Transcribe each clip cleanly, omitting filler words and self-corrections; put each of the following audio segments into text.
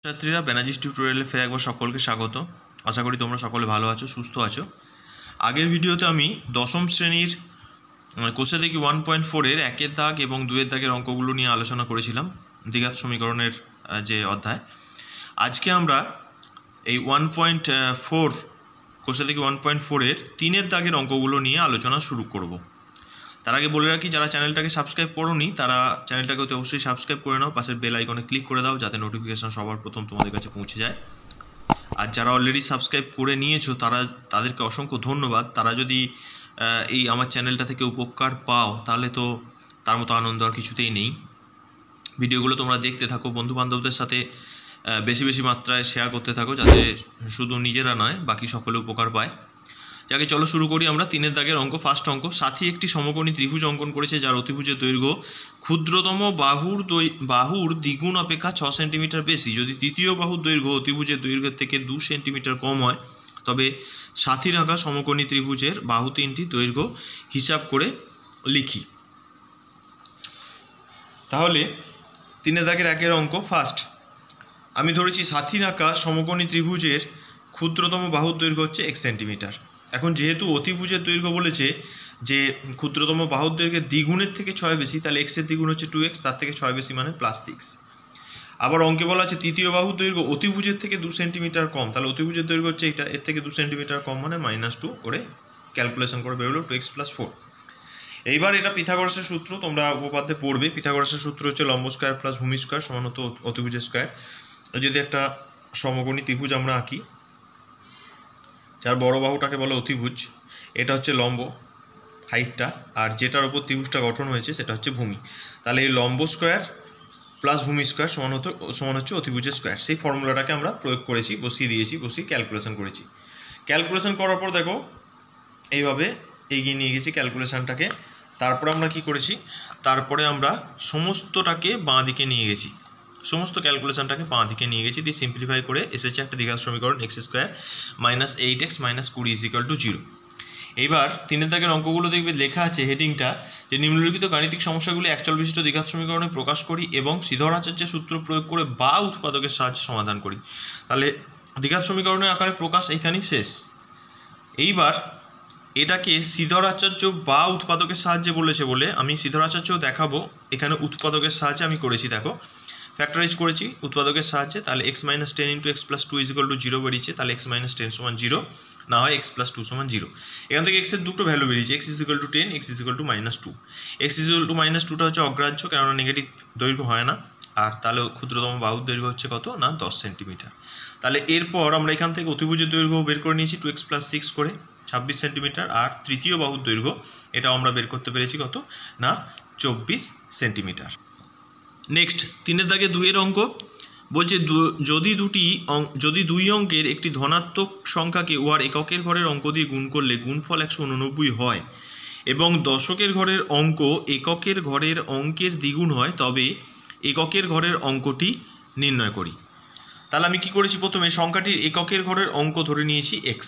ছাত্রীরা ব্যানার্জি টিউটোরিয়ালে ফের একবার সকলকে স্বাগত। আশা করি তোমরা সকলে ভালো আছো, সুস্থ আছো। আগের ভিডিওতে আমি দশম শ্রেণীর কোষে দেখি 1.4-এর 1-এর দাগ এবং 2-এর দাগের অঙ্কগুলো নিয়ে আলোচনা করেছিলাম, দ্বিঘাত সমীকরণের যে অধ্যায়। আজকে আমরা এই 1.4 কোষে দেখি 1.4-এর 3-এর দাগের অঙ্কগুলো নিয়ে আলোচনা শুরু করব। তার আগে বলে রাখি, যারা চ্যানেলটাকে সাবস্ক্রাইব করোনি তারা চ্যানেলটাকে অবশ্যই সাবস্ক্রাইব করে নাও, পাশের বেল আইকনে ক্লিক করে দাও যাতে নোটিফিকেশন সবার প্রথম তোমাদের কাছে পৌঁছে যায়। আর যারা অলরেডি সাবস্ক্রাইব করে নিয়েছো তাদেরকে অসংখ্য ধন্যবাদ। তারা যদি এই আমার চ্যানেলটা থেকে উপকার পাও তাহলে তো তার মতো আনন্দ আর কিছুতেই নেই। ভিডিওগুলো তোমরা দেখতে থাকো, বন্ধুবান্ধবদের সাথে বেশি বেশি মাত্রায় শেয়ার করতে থাকো যাতে শুধু নিজেরা নয় বাকি সকলে উপকার পায়। যাকে চলো শুরু করি আমরা 3-এর দাগের অঙ্ক। ফার্স্ট অঙ্ক, সাথী একটি সমকোণী ত্রিভুজ অঙ্কন করেছে যার অতিভুজের দৈর্ঘ্য ক্ষুদ্রতম বাহুর দ্বিগুণ অপেক্ষা 6 সেন্টিমিটার বেশি। যদি তৃতীয় বাহুর দৈর্ঘ্য অতিভুজের দৈর্ঘ্যের থেকে 2 সেন্টিমিটার কম হয় তবে সাথীর আঁকা সমকোণী ত্রিভুজের বাহু তিনটি দৈর্ঘ্য হিসাব করে লিখি। তাহলে 3-এর দাগের 1-এর অঙ্ক ফার্স্ট, আমি ধরেছি সাথীর আঁকা সমকোণী ত্রিভুজের ক্ষুদ্রতম বাহুর দৈর্ঘ্য হচ্ছে 1 সেন্টিমিটার। এখন যেহেতু অতিভুজের দৈর্ঘ্য বলেছে যে ক্ষুদ্রতম বাহুর দৈর্ঘ্যের দ্বিগুণের থেকে 6 বেশি, তাহলে এক্সের দ্বিগুণ হচ্ছে 2x, তার থেকে 6 বেশি মানে +6। আবার অঙ্কে বলা আছে তৃতীয় বাহুর দৈর্ঘ্য অতিভুজের থেকে 2 সেন্টিমিটার কম, তাহলে অতিভুজের দৈর্ঘ্য হচ্ছে এটা, এর থেকে 2 সেন্টিমিটার কম মানে -2 করে ক্যালকুলেশন করে বেরোলো 2x + 4। এইবার এটা পিথাগোরাসের সূত্র, তোমরা উপপাদ্যে পড়বে। পিথাগোরাসের সূত্র হচ্ছে লম্ব স্কয়ার প্লাস ভূমি স্কয়ার সমান হতো অতিভুজের স্কয়ার। যদি একটা সমকোণী ত্রিভুজ আমরা আঁকি যার বড় বাহুটাকে বলে অতিভুজ, এটা হচ্ছে লম্ব হাইটটা, আর যেটার উপর ত্রিভুজটা গঠন হয়েছে সেটা হচ্ছে ভূমি, তাহলে এই লম্ব স্কয়ার প্লাস ভূমি স্কয়ার সমান হচ্ছে অতিভুজের স্কয়ার। সেই ফর্মুলাটাকে আমরা প্রয়োগ করেছি, বসিয়ে ক্যালকুলেশন করেছি। ক্যালকুলেশন করার পর দেখো এইভাবে এগিয়ে নিয়ে গেছি ক্যালকুলেশনটাকে। তারপরে আমরা কি করেছি, তারপরে আমরা সমস্তটাকে বাঁ দিকে নিয়ে গেছি, সমস্ত ক্যালকুলেশনটাকে বাঁ দিকে নিয়ে গেছি, দিয়ে সিম্পলিফাই করে এসেছে একটা দ্বিঘাত সমীকরণ x² - 8x - 20 = 0। এইবার 3-এর দাগের অঙ্কগুলো দেখবে লেখা আছে হেডিংটা যে নিম্নলিখিত গাণিতিক সমস্যাগুলি একচল বিশিষ্ট দ্বিঘাত সমীকরণে প্রকাশ করি এবং শ্রীধর আচার্যের সূত্র প্রয়োগ করে বা উৎপাদকের সাহায্যে সমাধান করি। তাহলে দ্বিঘাত সমীকরণের আকারে প্রকাশ এইখানেই শেষ। এইবার এটাকে শ্রীধর আচার্য বা উৎপাদকের সাহায্যে বলেছে বলে আমি শ্রীধর আচার্যও দেখাবো। এখানে উৎপাদকের সাহায্যে আমি করেছি, দেখো ফ্যাক্টরাইজ করেছি উৎপাদকের সাহায্যে। তাহলে x - 10 × x + 2 = 0 বেরিয়েছে, তাহলে x - 10 = 0, না হয় x + 2 = 0। এখান থেকে x এর দুটো ভ্যালু বেরিয়েছে, x = 10, x = -2। x = -2টা হচ্ছে অগ্রাহ্য, কেননা নেগেটিভ দৈর্ঘ্য হয় না। আর তাহলে ক্ষুদ্রতম বাহুর দৈর্ঘ্য হচ্ছে কত না 10 সেন্টিমিটার। তাহলে এরপর আমরা এখান থেকে অতিভুজের দৈর্ঘ্য বের করে নিয়েছি 2x + 6 করে 26 সেন্টিমিটার, আর তৃতীয় বাহুর দৈর্ঘ্য এটাও আমরা বের করতে পেরেছি কত না 24 সেন্টিমিটার। নেক্সট 3-এর দাগে 2-এর অঙ্ক বলছে যদি দুই অঙ্কের একটি ধনাত্মক সংখ্যাকে উহার এককের ঘরের অঙ্ক দিয়ে গুণ করলে গুণফল 189 হয় এবং দশকের ঘরের অঙ্ক এককের ঘরের অঙ্কের দ্বিগুণ হয়, তবে এককের ঘরের অঙ্কটি নির্ণয় করি। তাহলে আমি কি করেছি, প্রথমে সংখ্যাটির এককের ঘরের অঙ্ক ধরে নিয়েছি x।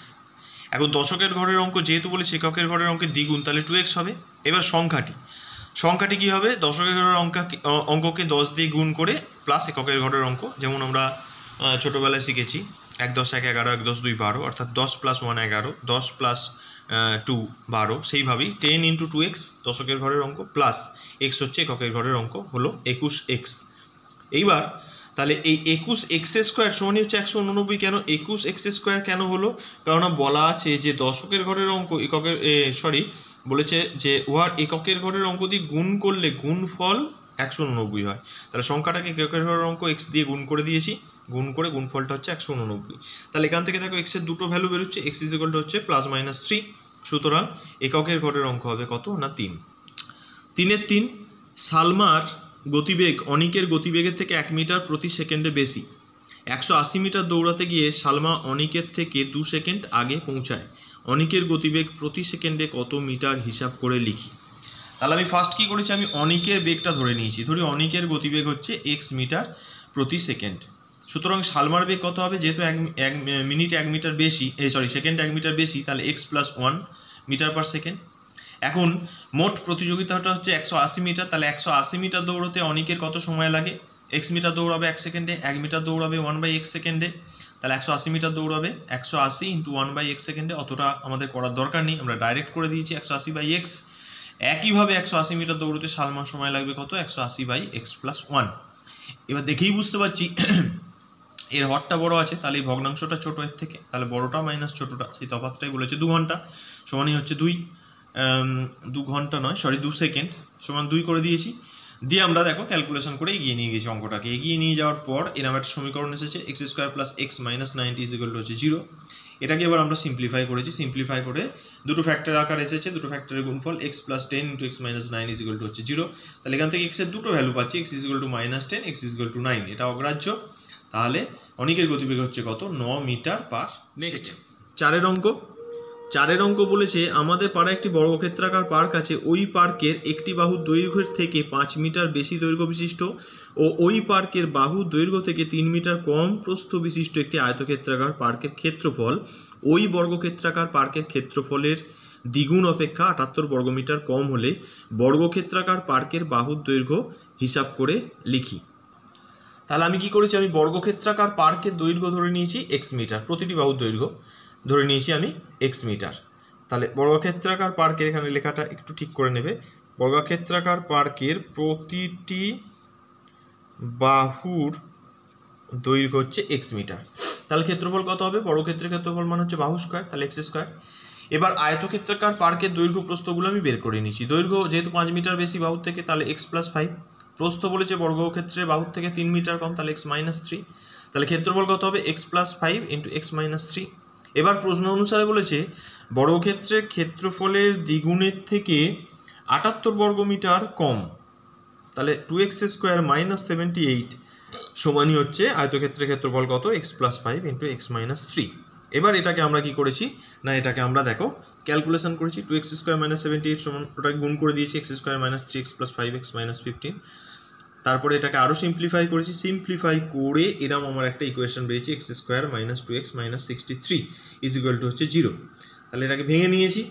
এখন দশকের ঘরের অঙ্ক যেহেতু বলেছি এককের ঘরের অঙ্কের দ্বিগুণ, তাহলে 2x হবে। এবার সংখ্যাটি কী হবে, দশকের ঘরের অঙ্ককে 10 দিয়ে গুণ করে প্লাস এককের ঘরের অঙ্ক, যেমন আমরা ছোটোবেলায় শিখেছি 1 × 10 = 11, 1 × 10 = 2 = 12, অর্থাৎ 10 + 1 = 11, 10 + 2 = 12। সেইভাবেই 10 × 2x দশকের ঘরের অঙ্ক প্লাস x হচ্ছে এককের ঘরের অঙ্ক, হলো 21x। এইবার তাহলে এই 21x² সমানই হচ্ছে 189। কেন 21x² কেন হলো, কারণ বলা আছে যে দশকের ঘরের অঙ্ক বলেছে যে উহার এককের ঘরের অঙ্ক দিয়ে গুণ করলে গুণফল 189 হয়। তাহলে সংখ্যাটাকে এককের ঘরের অঙ্ক x দিয়ে গুণ করে দিয়েছি, গুণ করে গুণফলটা হচ্ছে 189। তাহলে এখান থেকে দেখো x এর দুটো ভ্যালু বেরোচ্ছে, x = হচ্ছে +-3। সুতরাং এককের ঘরের অঙ্ক হবে কত না 3। 3-এর 3, সালমার গতিবেগ অনিকের গতিবেগের থেকে 1 মিটার প্রতি সেকেন্ডে বেশি। 180 মিটার দৌড়াতে গিয়ে সালমা অনিকের থেকে 2 সেকেন্ড আগে পৌঁছায়। অনিকের গতিবেগ প্রতি সেকেন্ডে কত মিটার হিসাব করে লিখি। তাহলে আমি ফার্স্ট কী করেছি, আমি অনিকের বেগটা ধরে নিয়েছি। ধরি অনিকের গতিবেগ হচ্ছে x মিটার প্রতি সেকেন্ড। সুতরাং সালমার বেগ কত হবে, যেহেতু মিনিটে 1 মিটার বেশি, সেকেন্ডে 1 মিটার বেশি, তাহলে x + 1 মিটার/সেকেন্ড। এখন মোট প্রতিযোগিতাটা হচ্ছে 180 মিটার, তাহলে 180 মিটার দৌড়তে অনিকের কত সময় লাগে, এক্স মিটার দৌড়াবে 1 সেকেন্ডে, 1 মিটার দৌড়াবে 1/x সেকেন্ডে, তাহলে 180 মিটার দৌড়াবে 180 × 1/x সেকেন্ডে। অতটা আমাদের করার দরকার নেই, আমরা ডাইরেক্ট করে দিয়েছি 180/x। একইভাবে 180 মিটার দৌড়তে সালমান সময় লাগবে কত? 180/x + 1। এবার দেখেই বুঝতে পারছি এর হরটা বড় আছে, তাহলে এই ভগ্নাংশটা ছোট এর থেকে, তাহলে বড়টা মাইনাস ছোটটা, সেই তফাৎটাই বলেছে 2 ঘন্টা সমানই হচ্ছে 2 ঘন্টা নয়, সরি 2 সেকেন্ড সমান 2 করে দিয়েছি। দিয়ে আমরা দেখো ক্যালকুলেশন করে এগিয়ে নিয়ে গেছি অঙ্কটাকে। এগিয়ে নিয়ে যাওয়ার পর এরকম একটা সমীকরণ এসেছে x² + x - 90 হচ্ছে 0। এটাকে এবার আমরা সিম্পলিফাই করেছি, সিম্পলিফাই করে দুটো ফ্যাক্টর আকার এসেছে, দুটো ফ্যাক্টরের গুণফল x + 10 × x - 9 হচ্ছে 0। তাহলে এখান থেকে x এর দুটো ভ্যালু পাচ্ছি, x -10, x 9। এটা অগ্রাহ্য। তাহলে অনিকের গতিবেগ হচ্ছে কত? 9 মিটার/। নেক্সট 4 অঙ্ক। 4 অঙ্ক বলেছে আমাদের পাড়ায় একটি বর্গক্ষেত্রাকার পার্ক আছে, ওই পার্কের একটি বাহুর দৈর্ঘ্যের থেকে 5 মিটার বেশি দৈর্ঘ্য বিশিষ্ট ও ওই পার্কের বাহুর দৈর্ঘ্য থেকে 3 মিটার কম প্রস্থ বিশিষ্ট একটি আয়তক্ষেত্রাকার পার্কের ক্ষেত্রফল ওই বর্গক্ষেত্রাকার পার্কের ক্ষেত্রফলের দ্বিগুণ অপেক্ষা 78 বর্গমিটার কম হলে বর্গক্ষেত্রাকার পার্কের বাহুর দৈর্ঘ্য হিসাব করে লিখি। তাহলে আমি কি করেছি? আমি বর্গক্ষেত্রাকার পার্কের দৈর্ঘ্য ধরে নিয়েছি x মিটার, প্রতিটি বাহুর দৈর্ঘ্য ধরে নিয়েছি আমি x মিটার। তাহলে বর্গক্ষেত্রাকার পার্কের এখানে লেখাটা একটু ঠিক করে নেবে, বর্গক্ষেত্রাকার পার্কের প্রতিটি বাহুর দৈর্ঘ্য হচ্ছে x মিটার। তাহলে ক্ষেত্রফল কত হবে? বর্গক্ষেত্রের ক্ষেত্রফল মানে হচ্ছে বাহু স্কয়ার, তাহলে x²। এবার আয়তক্ষেত্রাকার পার্কের দৈর্ঘ্য প্রস্থগুলো আমি বের করে নিয়েছি। দৈর্ঘ্য যেহেতু 5 মিটার বেশি বাহুর থেকে, তাহলে x + 5। প্রস্থ বলেছে বর্গক্ষেত্রের বাহুর থেকে 3 মিটার কম, তাহলে x - 3। তাহলে ক্ষেত্রফল কত হবে? x + 5 × x - 3। এবার প্রশ্ন অনুসারে বলেছে বর্গক্ষেত্রের ক্ষেত্রফলের দ্বিগুণের থেকে 78 বর্গমিটার কম, তাহলে 2x² - 78 সমানই হচ্ছে আয়তক্ষেত্রের ক্ষেত্রফল কত? x + 5 × x - 3। এবার এটাকে আমরা কি করেছি না, এটাকে আমরা দেখো ক্যালকুলেশন করেছি। 2x² - 78 সমান, ওটাকে গুণ করে দিয়েছি x² - 3x + 5x - 15। তারপরে এটাকে আরও সিম্পলিফাই করেছি, সিম্পলিফাই করে এরকম আমার একটা ইকুয়েশন বেরিয়েছে x² - 2x - 63 হচ্ছে 0। তাহলে এটাকে ভেঙে নিয়েছি।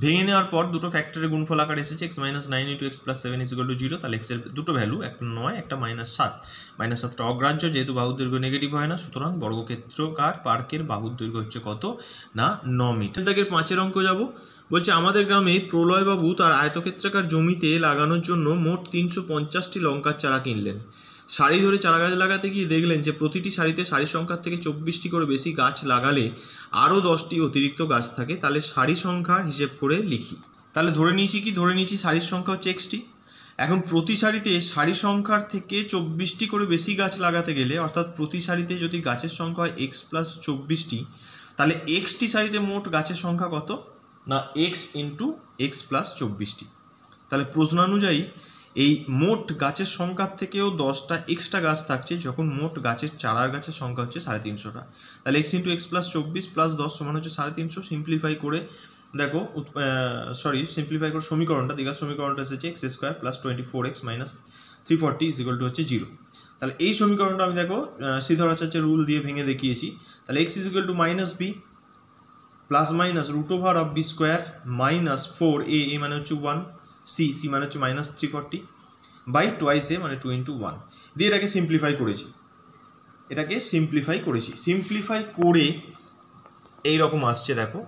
ভেঙে নেওয়ার পর দুটো ফ্যাক্টরের গুণফল আকার এসেছে x - 9 × x + 7 0। তাহলে x এর দুটো ভ্যালু, একটা 9 একটা -7। -7টা অগ্রাহ্য, যেহেতু বাহুর দৈর্ঘ্য নেগেটিভ হয় না, সুতরাং বর্গক্ষেত্রাকার পার্কের বাহুর দৈর্ঘ্য হচ্ছে কত? না 9 মিটার। দাগের 5 অঙ্ক যাব। বলছে আমাদের গ্রামে প্রলয়বাবু তার আয়তক্ষেত্রাকার জমিতে লাগানোর জন্য মোট 350টি লঙ্কার চারা কিনলেন। সারি ধরে চারা গাছ লাগাতে গিয়ে দেখলেন যে প্রতিটি সারিতে সারি সংখ্যার থেকে 24টি করে বেশি গাছ লাগালে আরও 10টি অতিরিক্ত গাছ থাকে, তাহলে সারি সংখ্যা হিসেব করে লিখি। তাহলে ধরে নিয়েছি কি? ধরে নিয়েছি সারির সংখ্যা হচ্ছে xটি। এখন প্রতি সারিতে সারি সংখ্যার থেকে 24টি করে বেশি গাছ লাগাতে গেলে, অর্থাৎ প্রতি সারিতে যদি গাছের সংখ্যা হয় x + 24টি, তাহলে xটি সারিতে মোট গাছের সংখ্যা কত? না x × x + 24টি। তাহলে প্রশ্নানুযায়ী এই মোট গাছের সংখ্যার থেকেও 10টা এক্সট্রা গাছ থাকছে, যখন মোট গাছের চারার গাছের সংখ্যা হচ্ছে 350টা। তাহলে x × x + 24 + 10 সমান হচ্ছে 350। সিম্পলিফাই করে দেখো, সিম্পলিফাই করে সমীকরণটা, দ্বিঘাত সমীকরণটা এসেছে x² + 24x - 340 হচ্ছে 0। তাহলে এই সমীকরণটা আমি দেখো শ্রীধরাচার্যের রুল দিয়ে ভেঙে দেখিয়েছি। তাহলে x = -b ± √b² - 4a, a মানে হচ্ছে 1, c মানে হচ্ছে -340 বাই 2a মানে 2 × 1 দিয়ে এটাকে সিম্পলিফাই করেছি। সিম্পলিফাই করে এইরকম আসছে দেখো।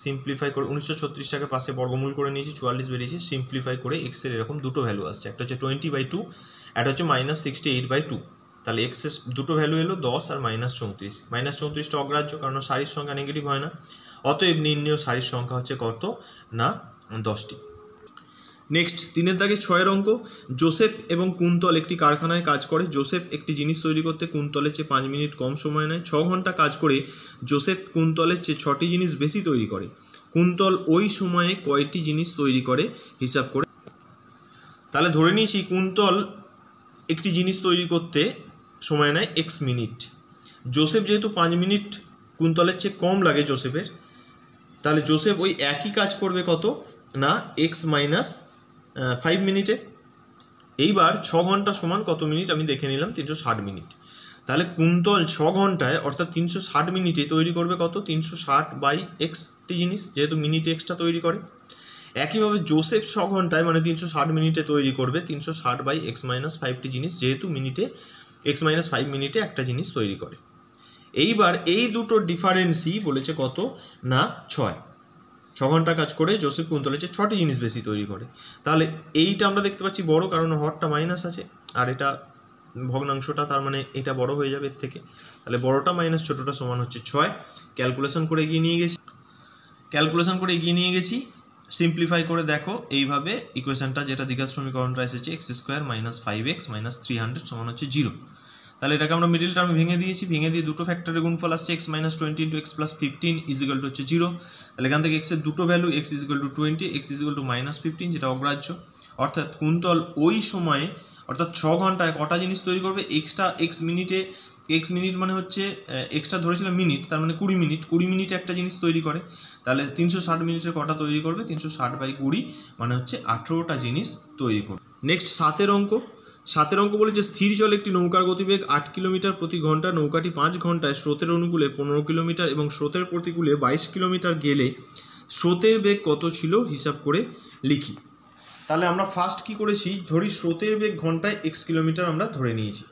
সিম্পলিফাই করে 1936টাকে পাশে বর্গমূল করে নিয়েছি, 44 বেরিয়েছে। সিম্পলিফাই করে x এর এরকম দুটো ভ্যালু আসছে, একটা হচ্ছে 20/2, একটা হচ্ছে -68/2। তাহলে x এর দুটো ভ্যালু এলো 10 আর -34। -34টা অগ্রাহ্য, কারণ সারির সংখ্যা নেগেটিভ হয় না। অতএব নির্ণেয় সারির সংখ্যা হচ্ছে কত? না 10টি। নেক্সট 3 দাগে 6 অঙ্ক। জোসেফ এবং কুন্তল একটি কারখানায় কাজ করে। জোসেফ একটি জিনিস তৈরি করতে কুন্তলের চেয়ে 5 মিনিট কম সময় নেয়। 6 ঘন্টা কাজ করে জোসেফ কুন্তলের চেয়ে 6টি জিনিস বেশি তৈরি করে। কুন্তল ওই সময়ে কয়টি জিনিস তৈরি করে হিসাব করে। তাহলে ধরে নিয়েছি কুন্তল একটি জিনিস তৈরি করতে সময় নেয় x মিনিট। জোসেফ যেহেতু 5 মিনিট কুন্তলের চেয়ে কম লাগে জোসেফের, তাহলে জোসেফ ওই একই কাজ করবে কত? না x - 5 মিনিটে। এইবার 6 ঘন্টা সমান কত মিনিট আমি দেখে নিলাম, 360 মিনিট। তাহলে কুন্তল 6 ঘন্টায় অর্থাৎ 360 মিনিটে তৈরি করবে কত? 360/x টি জিনিস, যেহেতু মিনিটে এক্সটা তৈরি করে। একইভাবে জোসেফ 6 ঘন্টায় মানে 360 মিনিটে তৈরি করবে 360/x-5টি জিনিস, যেহেতু মিনিটে x-5 মিনিটে একটা জিনিস তৈরি করে। এইবার এই দুটো ডিফারেন্সই বলেছে কত না 6 ঘন্টা কাজ করে জোসেফ কুন্তলের চেয়ে 6টি জিনিস বেশি তৈরি করে। তাহলে এইটা আমরা দেখতে পাচ্ছি বড়, কারণ হরটা মাইনাস আছে আর এটা ভগ্নাংশটা, তার মানে এটা বড় হয়ে যাবে এর থেকে। তাহলে বড়টা মাইনাস ছোটটা সমান হচ্ছে 6। ক্যালকুলেশন করে এগিয়ে নিয়ে গেছি সিম্পলিফাই করে দেখো এইভাবে ইকুয়েশনটা, যেটা দ্বিঘাত সমীকরণটা এসেছে x² - 5x - 300 সমান হচ্ছে 0। তাহলে এটাকে আমরা মিডিল টার্ম ভেঙে দিয়ে দুটো ফ্যাক্টরের গুণফল আসছে x - 20 × x + 15 = হচ্ছে 0। তাহলে এখান থেকে x এর দুটো ভ্যালু x = 20, x = -15, যেটা অগ্রাহ্য। অর্থাৎ কুন্তল ওই সময়ে অর্থাৎ 6 ঘন্টায় কটা জিনিস তৈরি করবে? x মিনিট মানে হচ্ছে এক্সটা ধরেছিলাম মিনিট, তার মানে 20 মিনিটে একটা জিনিস তৈরি করে। তাহলে 360 মিনিটের কটা তৈরি করবে? 360/20 মানে হচ্ছে 18টা জিনিস তৈরি করবে। নেক্সট 7 অঙ্ক বলেছে স্থির জলে একটি নৌকার গতিবেগ 8 কিলোমিটার প্রতি ঘন্টা। নৌকাটি 5 ঘন্টায় স্রোতের অনুকূলে 15 কিলোমিটার এবং স্রোতের প্রতিকূলে 22 কিলোমিটার গেলে স্রোতের বেগ কত ছিল হিসাব করে লিখি। তাহলে আমরা ফার্স্ট কি করেছি, ধরি স্রোতের বেগ ঘন্টায় x কিলোমিটার আমরা ধরে নিয়েছি।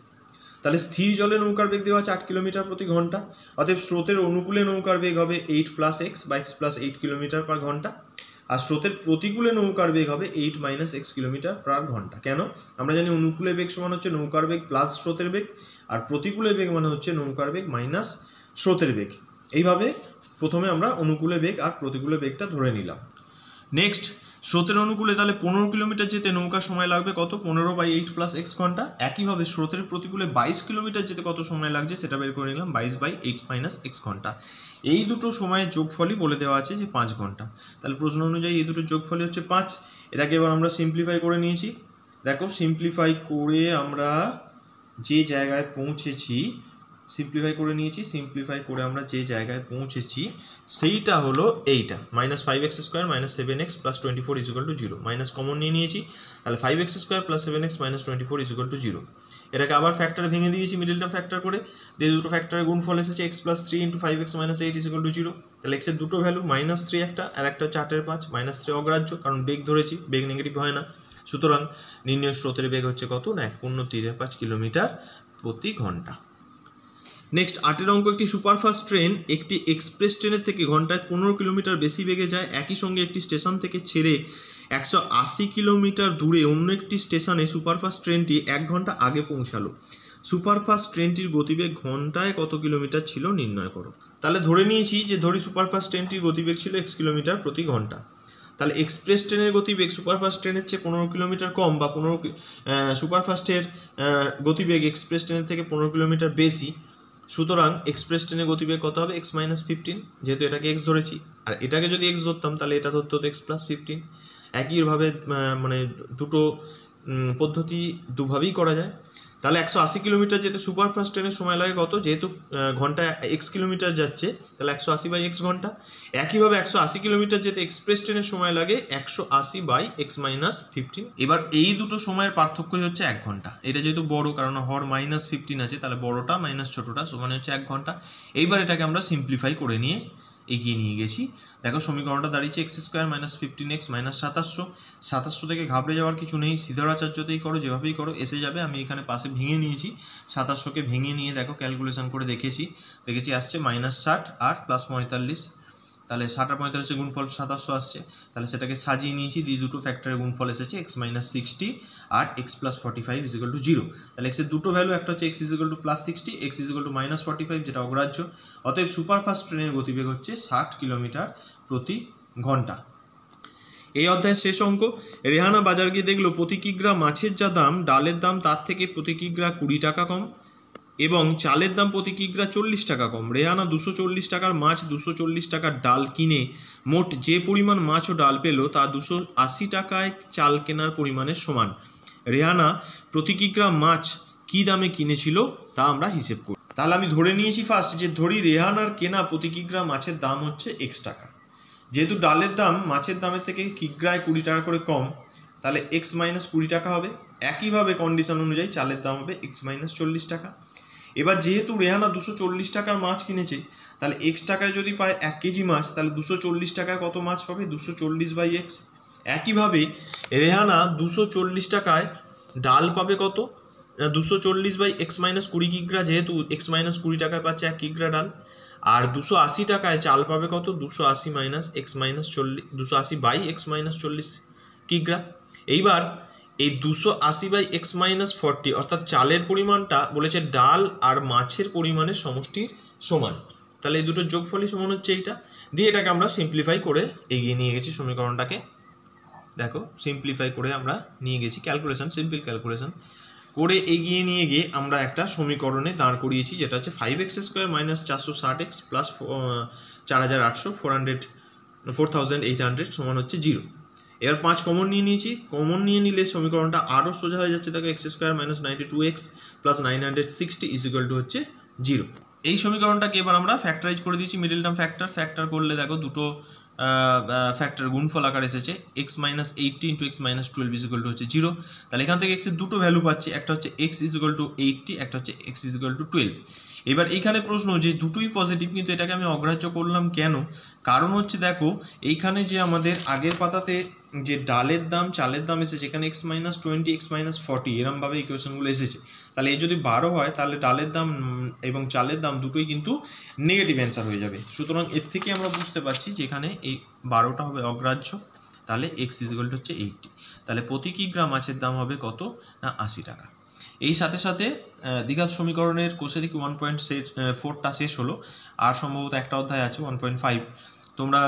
তাহলে স্থির জলে নৌকার বেগ দেওয়া আছে 8 কিলোমিটার প্রতি ঘন্টা, অতএব স্রোতের অনুকূলে নৌকার বেগ হবে 8 + x বা x + 8 কিলোমিটার পার ঘন্টা, আর স্রোতের প্রতিকূলে নৌকার বেগ হবে 8 - x কিলোমিটার পার ঘন্টা। কেন? আমরা জানি অনুকূলে বেগ সমান হচ্ছে নৌকার বেগ প্লাস স্রোতের বেগ, আর প্রতিকূলে বেগ মানে হচ্ছে নৌকার বেগ মাইনাস স্রোতের বেগ। এইভাবে প্রথমে আমরা অনুকূলে বেগ আর প্রতিকূলে বেগটা ধরে নিলাম। নেক্সট স্রোতের অনুকূলে তাহলে 15 কিলোমিটার যেতে নৌকা সময় লাগবে কত? 15/8 + x ঘন্টা। একইভাবে স্রোতের প্রতিকূলে 22 কিলোমিটার যেতে কত সময় লাগছে সেটা বের করে নিলাম, 22/8 - x ঘন্টা। এই দুটো সময়ের যোগফলই বলে দেওয়া আছে যে 5 ঘন্টা। তাহলে প্রশ্ন অনুযায়ী এই দুটো যোগফলই হচ্ছে 5। এটাকে এবার আমরা সিম্পলিফাই করে নিয়েছি। দেখো সিম্পলিফাই করে আমরা যে জায়গায় পৌঁছেছি সেইটা হলো এইটা, -5x² - 7x + 24 = 0। মাইনাস কমন নিয়েছি, তাহলে 5x² + 7x - 24 = 0। এটাকে আবার ফ্যাক্টরে ভেঙে দিয়েছি মিডল টার্ম ফ্যাক্টর করে, দিয়ে দুটো ফ্যাক্টরের গুণফল এসেছে x + 3 × 5x - 8 = 0। তাহলে x এর দুটো ভ্যালু -3 একটা আর একটা হচ্ছে 8/5, -3 অগ্রাহ্য, কারণ বেগ ধরেছি, বেগ নেগেটিভ হয় না। সুতরাং নির্ণয় স্রোতের বেগ হচ্ছে কত না 1.35 কিলোমিটার প্রতি ঘন্টা। নেক্সট 8 অঙ্ক, একটি সুপারফাস্ট ট্রেন একটি এক্সপ্রেস ট্রেনের থেকে ঘন্টায় 15 কিলোমিটার বেশি বেগে যায়। একই সঙ্গে একটি স্টেশন থেকে ছেড়ে 180 কিলোমিটার দূরে অন্য একটি স্টেশনে সুপারফাস্ট ট্রেনটি 1 ঘন্টা আগে পৌঁছালো। সুপারফাস্ট ট্রেনটির গতিবেগ ঘন্টায় কত কিলোমিটার ছিল নির্ণয় করো। তাহলে ধরে নিয়েছি যে গতিফাস্ট ট্রেনটির গতিবেগ ছিল x কিলোমিটার প্রতি ঘন্টা। তাহলে এক্সপ্রেস ট্রেনের গতিবেগ সুপারফাস্ট ট্রেনের চেয়ে 15 কিলোমিটার কম, বা সুপারফাস্টের গতিবেগ এক্সপ্রেস ট্রেনের থেকে 15 কিলোমিটার বেশি। সুতরাং এক্সপ্রেস ট্রেনের গতিবেগ কত হবে? x - 15, যেহেতু এটাকে x ধরেছি, আর এটাকে যদি x ধরতাম তাহলে এটা ধরতে হতো x + 15। একইভাবে মানে দুটো পদ্ধতি দুভাবেই করা যায়। তাহলে 180 কিলোমিটার যেতে সুপারফাস্ট ট্রেনের সময় লাগে কত? যেহেতু ঘন্টায় x কিলোমিটার যাচ্ছে, তাহলে 180/x ঘন্টা। একইভাবে 180 কিলোমিটার যেতে এক্সপ্রেস ট্রেনের সময় লাগে 180/x - 15। এবার এই দুটো সময়ের পার্থক্যই হচ্ছে 1 ঘন্টা। এটা যেহেতু বড়, কারণ হর -15 আছে, তাহলে বড়টা মাইনাস ছোটটা সমান হচ্ছে 1 ঘন্টা। এইবার এটাকে আমরা সিম্পলিফাই করে নিয়ে এগিয়ে নিয়ে গেছি। দেখো সমীকরণটা দাঁড়িয়েছে x² - 15x - 2700 থেকে ঘাবড়ে যাওয়ার কিছু নেই, সিদ্ধারাচার্যতেই করো, যেভাবেই করো এসে যাবে। আমি এখানে পাশে ভেঙে নিয়েছি, 2700কে ভেঙে নিয়ে দেখো ক্যালকুলেশন করে দেখেছি আসছে -60 আর +45। তাহলে 60 আর 45 এর গুণফল 2700 আসছে। তাহলে সেটাকে সাজিয়ে নিয়েছি, দিয়ে দুটো ফ্যাক্টরের গুণফল এসেছে x - 60 আর x + 45 = 0। তাহলে x এর দুটো ভ্যালু, একটা হচ্ছে x = +60, x = -45, যেটা অগ্রাহ্য। অতএব সুপারফাস্ট ট্রেনের গতিবেগ হচ্ছে 60 কিলোমিটার প্রতি ঘন্টা। এই অধ্যায়ের শেষ অঙ্ক, রেহানা বাজার গিয়ে দেখলো প্রতি কিগ্রা মাছের যা দাম, ডালের দাম তার থেকে প্রতি কিগ্রা 20 টাকা কম এবং চালের দাম প্রতি কিগ্রা 40 টাকা কম। রেহানা 240 টাকার মাছ 240 টাকার ডাল কিনে মোট যে পরিমাণ মাছ ও ডাল পেল তা 280 টাকায় চাল কেনার পরিমাণের সমান। রেহানা প্রতি কিগ্রা মাছ কী দামে কিনেছিল তা আমরা হিসেব করি। তাহলে আমি ধরে নিয়েছি ফার্স্ট যে ধরি রেহানার কেনা প্রতি কিগ্রা মাছের দাম হচ্ছে x টাকা। যেহেতু ডালের দাম মাছের দামের থেকে কিগ্রায় 20 টাকা করে কম, তাহলে x - 20 টাকা হবে। একইভাবে কন্ডিশন অনুযায়ী চালের দাম হবে x - 40 টাকা। এবার যেহেতু রেহানা 240 টাকার মাছ কিনেছে, তাহলে x টাকায় যদি পায় 1 কেজি মাছ, তাহলে 240 টাকায় কত মাছ পাবে? 240/x। একইভাবে রেহানা 240 টাকায় ডাল পাবে কত? 240/x-20 কিগ্রা, যেহেতু x-20 টাকায় পাচ্ছে 1 কিগ্রা ডাল। আর 280 টাকায় চাল পাবে কত? 280/x-40 কিগ্রা। এইবার এই 280/x-40 অর্থাৎ চালের পরিমাণটা বলেছে ডাল আর মাছের পরিমাণের সমষ্টির সমান, তাহলে এই দুটোর যোগফলই সমান হচ্ছে এইটা। দিয়ে এটাকে আমরা সিম্পলিফাই করে এগিয়ে নিয়ে গেছি সমীকরণটাকে। দেখো সিম্পলিফাই করে আমরা নিয়ে গেছি, সিম্পল ক্যালকুলেশন করে এগিয়ে নিয়ে গিয়ে আমরা একটা সমীকরণে দাঁড় করিয়েছি, যেটা হচ্ছে 5x² - 460x প্লাস 4800 সমান হচ্ছে 0। এবার 5 কমন নিয়ে নিয়েছি, কমন নিয়ে নিলে সমীকরণটা আরও সোজা হয়ে যাচ্ছে। দেখো x² - 92x প্লাস 960 হচ্ছে 0। এই সমীকরণটাকে এবার আমরা ফ্যাক্টরাইজ করে দিয়েছি, মিডল টার্ম ফ্যাক্টর করলে দেখো দুটো ফ্যাক্টর গুণফল আকার এসেছে। x-80 × x-12 হচ্ছে 0। তাহলে এখান থেকে x এর দুটো ভ্যালু পাচ্ছি, একটা হচ্ছে x = 80, একটা হচ্ছে x = 12। এবার এইখানে প্রশ্ন যে দুটোই পজিটিভ, কিন্তু এটাকে আমি অগ্রাহ্য করলাম কেন? কারণ হচ্ছে দেখো এইখানে যে আমাদের আগের পাতাতে যে ডালের দাম চালের দাম এসেছে, এখানে x-20 x-40 এরমভাবে ইকুয়েশনগুলো এসেছে। তাহলে এই যদি 12 হয় তাহলে ডালের দাম এবং চালের দাম দুটোই কিন্তু নেগেটিভ অ্যান্সার হয়ে যাবে। সুতরাং এর থেকে আমরা বুঝতে পারছি যে এখানে এই 12টা হবে অগ্রাহ্য। তাহলে x হচ্ছে 80। তাহলে প্রতি কিগ্রা মাছের দাম হবে কত? না 80 টাকা। এই সাথে সাথে দ্বিঘাত সমীকরণের কোষেরিক 1.4টা শেষ হলো, আর সম্ভবত একটা অধ্যায় আছে 1.5। তোমরা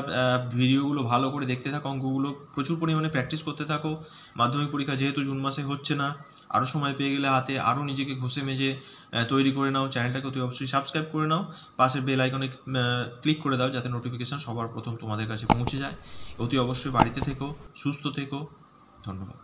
ভিডিওগুলো ভালো করে দেখতে থাকো, অঙ্কগুলো প্রচুর পরিমাণে প্র্যাকটিস করতে থাকো। মাধ্যমিক পরীক্ষা যেহেতু জুন মাসে হচ্ছে না, আরও সময় পেয়ে গেলে হাতে আরও নিজেকে ঘষে মেজে তৈরি করে নাও। চ্যানেলটাকে অতি অবশ্যই সাবস্ক্রাইব করে নাও, পাশের বেল আইকনে ক্লিক করে দাও যাতে নোটিফিকেশান সবার প্রথম তোমাদের কাছে পৌঁছে যায়। অতি অবশ্যই বাড়িতে থেকো, সুস্থ থেকো। ধন্যবাদ।